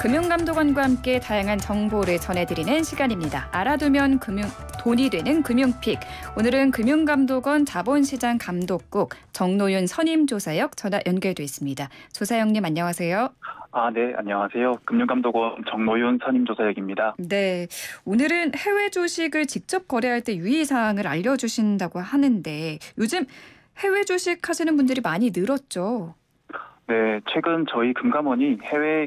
금융감독원과 함께 다양한 정보를 전해드리는 시간입니다. 알아두면 돈이 되는 금융픽. 오늘은 금융감독원 자본시장 감독국 정노윤 선임조사역 전화 연결돼 있습니다. 조사역님 안녕하세요. 네, 안녕하세요. 금융감독원 정노윤 선임조사역입니다. 네, 오늘은 해외 주식을 직접 거래할 때 유의사항을 알려주신다고 하는데 요즘 해외 주식 하시는 분들이 많이 늘었죠? 네, 최근 저희 금감원이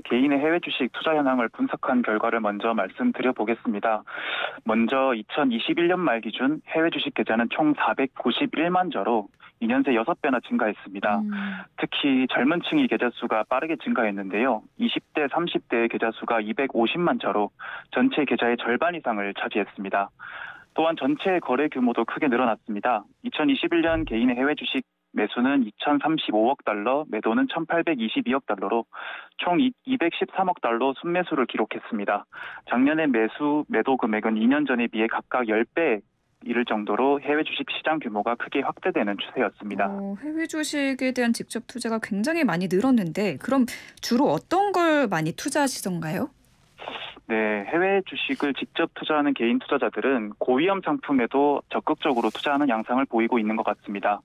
개인의 해외 주식 투자 현황을 분석한 결과를 먼저 말씀드려 보겠습니다. 먼저 2021년 말 기준 해외 주식 계좌는 총 491만 저로 2년 새 6배나 증가했습니다. 특히 젊은 층의 계좌 수가 빠르게 증가했는데요. 20대, 30대의 계좌 수가 250만 저로 전체 계좌의 절반 이상을 차지했습니다. 또한 전체 거래 규모도 크게 늘어났습니다. 2021년 개인의 해외 주식 매수는 2,035억 달러, 매도는 1,822억 달러로 총 213억 달러 순매수를 기록했습니다. 작년의 매도 금액은 2년 전에 비해 각각 10배에 이를 정도로 해외 주식 시장 규모가 크게 확대되는 추세였습니다. 해외 주식에 대한 직접 투자가 굉장히 많이 늘었는데 그럼 주로 어떤 걸 많이 투자하시던가요? 네, 해외 주식을 직접 투자하는 개인 투자자들은 고위험 상품에도 적극적으로 투자하는 양상을 보이고 있는 것 같습니다.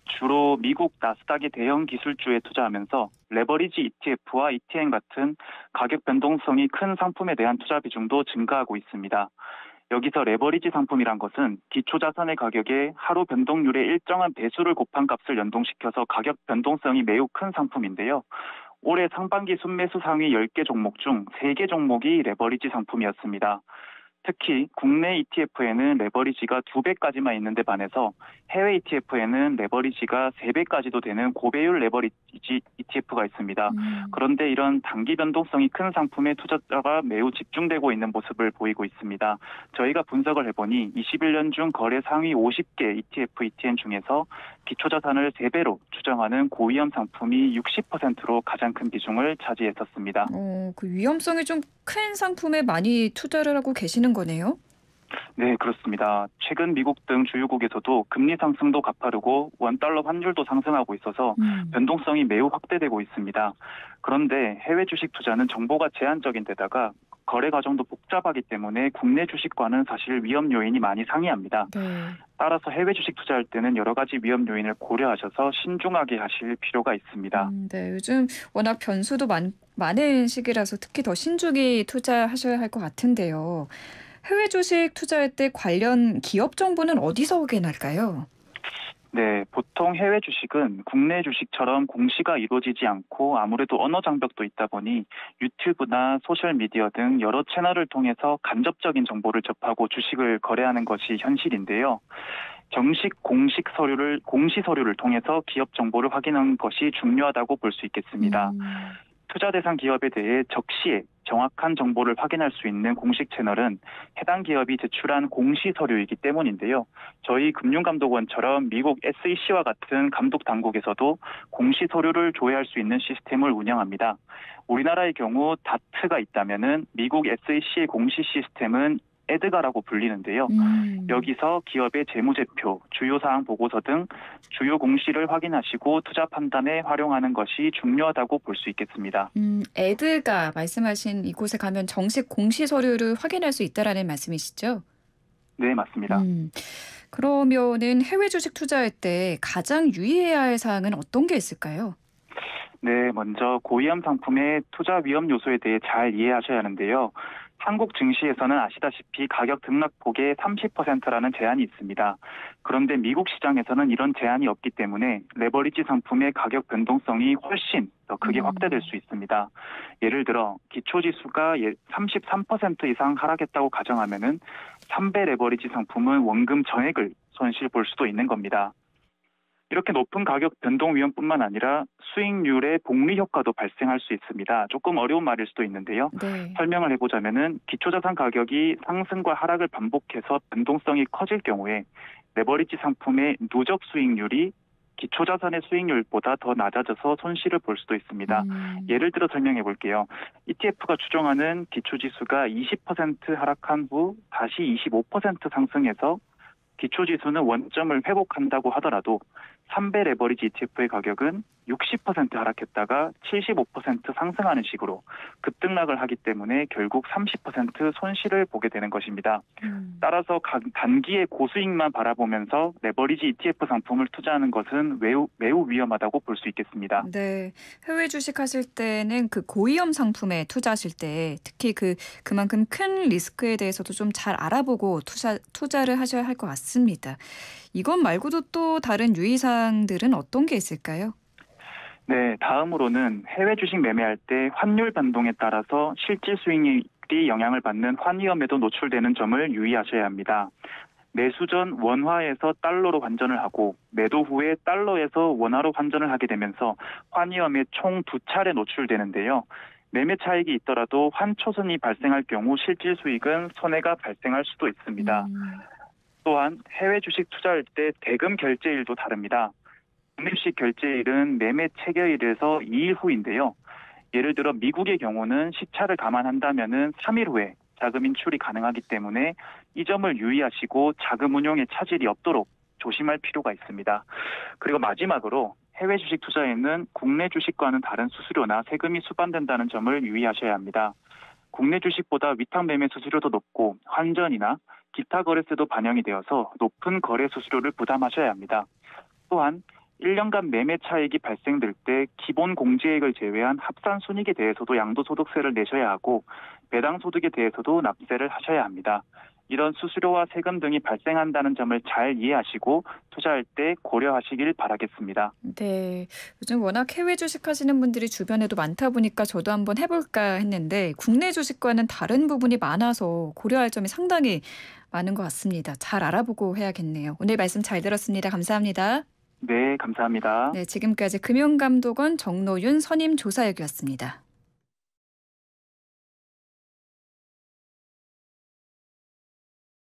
주로 미국 나스닥의 대형 기술주에 투자하면서 레버리지 ETF와 ETN 같은 가격 변동성이 큰 상품에 대한 투자 비중도 증가하고 있습니다. 여기서 레버리지 상품이란 것은 기초자산의 가격에 하루 변동률의 일정한 배수를 곱한 값을 연동시켜서 가격 변동성이 매우 큰 상품인데요. 올해 상반기 순매수 상위 10개 종목 중 3개 종목이 레버리지 상품이었습니다. 특히 국내 ETF에는 레버리지가 2배까지만 있는데 반해서 해외 ETF에는 레버리지가 3배까지도 되는 고배율 레버리지 ETF가 있습니다. 그런데 이런 단기 변동성이 큰 상품에 투자자가 매우 집중되고 있는 모습을 보이고 있습니다. 저희가 분석을 해보니 21년 중 거래 상위 50개 ETF, ETN 중에서 기초자산을 3배로 추정하는 고위험 상품이 60%로 가장 큰 비중을 차지했었습니다. 그 위험성이 좀 큰 상품에 많이 투자를 하고 계시는 거네요? 네, 그렇습니다. 최근 미국 등 주요국에서도 금리 상승도 가파르고 원달러 환율도 상승하고 있어서 변동성이 매우 확대되고 있습니다. 그런데 해외 주식 투자는 정보가 제한적인 데다가 거래 과정도 복잡하기 때문에 국내 주식과는 사실 위험 요인이 많이 상이합니다. 네. 따라서 해외 주식 투자할 때는 여러 가지 위험 요인을 고려하셔서 신중하게 하실 필요가 있습니다. 네, 요즘 워낙 변수도 많은 시기라서 특히 더 신중히 투자하셔야 할 것 같은데요. 해외 주식 투자할 때 관련 기업 정보는 어디서 확인할까요? 네, 보통 해외 주식은 국내 주식처럼 공시가 이루어지지 않고 아무래도 언어 장벽도 있다 보니 유튜브나 소셜미디어 등 여러 채널을 통해서 간접적인 정보를 접하고 주식을 거래하는 것이 현실인데요. 정식 공시 서류를 통해서 기업 정보를 확인하는 것이 중요하다고 볼 수 있겠습니다. 투자 대상 기업에 대해 적시에 정확한 정보를 확인할 수 있는 공식 채널은 해당 기업이 제출한 공시 서류이기 때문인데요. 저희 금융감독원처럼 미국 SEC와 같은 감독 당국에서도 공시 서류를 조회할 수 있는 시스템을 운영합니다. 우리나라의 경우 다트가 있다면은 미국 SEC의 공시 시스템은 에드가라고 불리는데요. 여기서 기업의 재무제표, 주요사항 보고서 등 주요 공시를 확인하시고 투자 판단에 활용하는 것이 중요하다고 볼 수 있겠습니다. 에드가 말씀하신 이곳에 가면 정식 공시 서류를 확인할 수 있다라는 말씀이시죠? 네, 맞습니다. 그러면은 해외 주식 투자할 때 가장 유의해야 할 사항은 어떤 게 있을까요? 네, 먼저 고위험 상품의 투자 위험 요소에 대해 잘 이해하셔야 하는데요. 한국 증시에서는 아시다시피 가격 등락폭의 30%라는 제한이 있습니다. 그런데 미국 시장에서는 이런 제한이 없기 때문에 레버리지 상품의 가격 변동성이 훨씬 더 크게 확대될 수 있습니다. 예를 들어 기초지수가 33% 이상 하락했다고 가정하면은 3배 레버리지 상품은 원금 전액을 손실 볼 수도 있는 겁니다. 이렇게 높은 가격 변동 위험뿐만 아니라 수익률의 복리 효과도 발생할 수 있습니다. 조금 어려운 말일 수도 있는데요. 네. 설명을 해보자면은 기초자산 가격이 상승과 하락을 반복해서 변동성이 커질 경우에 레버리지 상품의 누적 수익률이 기초자산의 수익률보다 더 낮아져서 손실을 볼 수도 있습니다. 예를 들어 설명해 볼게요. ETF가 추정하는 기초지수가 20% 하락한 후 다시 25% 상승해서 기초지수는 원점을 회복한다고 하더라도 3배 레버리지 ETF의 가격은 60% 하락했다가 75% 상승하는 식으로 급등락을 하기 때문에 결국 30% 손실을 보게 되는 것입니다. 따라서 단기의 고수익만 바라보면서 레버리지 ETF 상품을 투자하는 것은 매우 위험하다고 볼 수 있겠습니다. 네, 해외 주식 하실 때는 그 고위험 상품에 투자하실 때 특히 그만큼 큰 리스크에 대해서도 좀 잘 알아보고 투자를 하셔야 할 것 같습니다. 이것 말고도 또 다른 유의사항들은 어떤 게 있을까요? 네, 다음으로는 해외 주식 매매할 때 환율 변동에 따라서 실질 수익률이 영향을 받는 환위험에도 노출되는 점을 유의하셔야 합니다. 매수 전 원화에서 달러로 환전을 하고 매도 후에 달러에서 원화로 환전을 하게 되면서 환위험에 총 2차례 노출되는데요. 매매 차익이 있더라도 환초선이 발생할 경우 실질 수익은 손해가 발생할 수도 있습니다. 또한 해외 주식 투자할 때 대금 결제일도 다릅니다. 국내 주식 결제일은 매매 체결일에서 2일 후인데요. 예를 들어 미국의 경우는 시차를 감안한다면은 3일 후에 자금 인출이 가능하기 때문에 이 점을 유의하시고 자금 운용에 차질이 없도록 조심할 필요가 있습니다. 그리고 마지막으로 해외 주식 투자에는 국내 주식과는 다른 수수료나 세금이 수반된다는 점을 유의하셔야 합니다. 국내 주식보다 위탁 매매 수수료도 높고 환전이나 기타 거래세도 반영이 되어서 높은 거래 수수료를 부담하셔야 합니다. 또한 1년간 매매 차익이 발생될 때 기본 공제액을 제외한 합산 순이익에 대해서도 양도소득세를 내셔야 하고 배당 소득에 대해서도 납세를 하셔야 합니다. 이런 수수료와 세금 등이 발생한다는 점을 잘 이해하시고 투자할 때 고려하시길 바라겠습니다. 네, 요즘 워낙 해외 주식 하시는 분들이 주변에도 많다 보니까 저도 한번 해볼까 했는데 국내 주식과는 다른 부분이 많아서 고려할 점이 상당히 많은 것 같습니다. 잘 알아보고 해야겠네요. 오늘 말씀 잘 들었습니다. 감사합니다. 네, 감사합니다. 네, 지금까지 금융감독원 정노윤 선임조사역이었습니다.